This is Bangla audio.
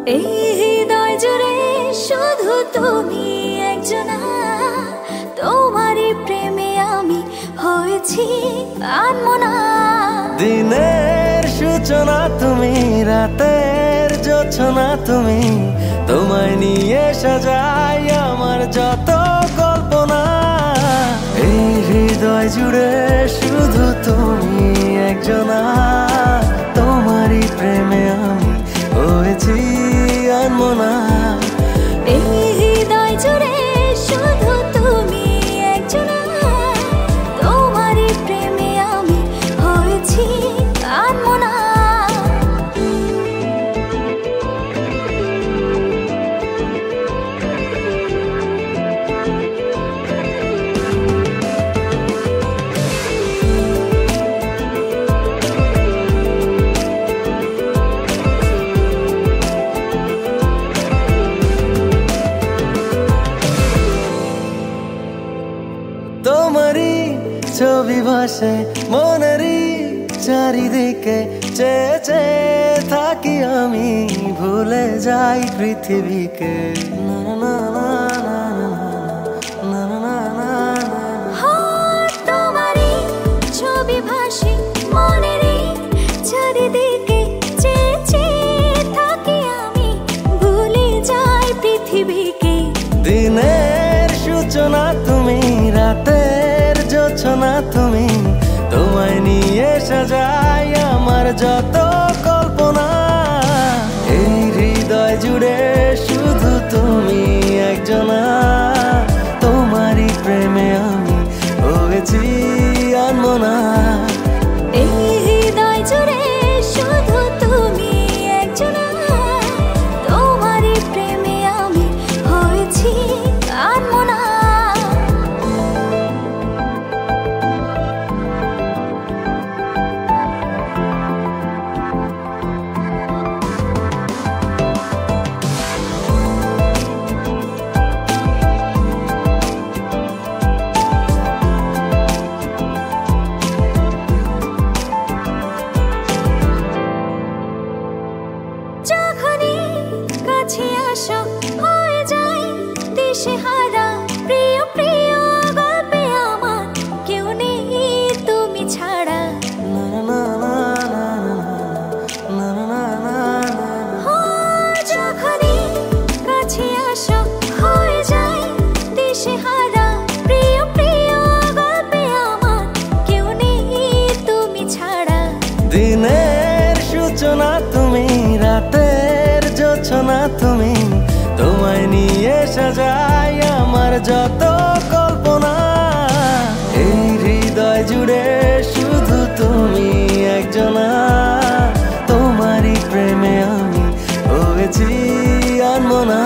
এই হৃদয় জুড়ে শুধু তুমি একজনা, তোমারই প্রেমে আমি হয়েছি আনমনা। দিনের সূচনা তুমি, রাতের জোছনা তুমি, তোমায় নিয়ে সাজাই আমার যত কল্পনা। এই হৃদয় জুড়ে শুধু তুমি একজনা, তোমারই প্রেমে আমি হয়েছি আনমনা। এই হৃদয় জুড়ে শুধু তুমি একজনা, তোমারই প্রেমে আমি হয়েছি আনমনা। তোমারই ছবি ভাসে মনেরই চারিদিকে, চেয়ে চেয়ে থাকি আমি, ভুলে যাই পৃথিবীকে। না না না না না না না না। তোমারই ছবি ভাসে মনেরই চারিদিকে, চেয়ে চেয়ে থাকি আমি, ভুলে যাই পৃথিবীকে। দিনের সূচনা তুমি, রাতের জোছনা তুমি, তোমায় নিয়ে সাজাই আমার যত কল্পনা। এই হৃদয় জুড়ে শুধু তুমি একজনা, তোমারই প্রেমে আমি হয়েছি আনমনা। এই হৃদয় জুড়ে শুধু তুমি একজনা, তোমারই প্রেমে আমি হয়েছি আনমনা। যখনই কাছে আসো হয়ে যায় দিশেহারা, প্রিয় প্রিয় গল্পে আমার কেউ নেই তুমি ছাড়া। না না না না না না না না। যখনই কাছে আসো হয়ে যায় দিশেহারা, প্রিয় প্রিয় গল্পে আমার কেউ নেই তুমি ছাড়া। দিনের সূচনা তুমি, রাতের জোছনা তুমি, তোমায় নিয়ে সাজাই আমার যত কল্পনা। এই হৃদয় জুড়ে শুধু তুমি একজনা, তোমারই প্রেমে আমি হয়েছি আনমনা।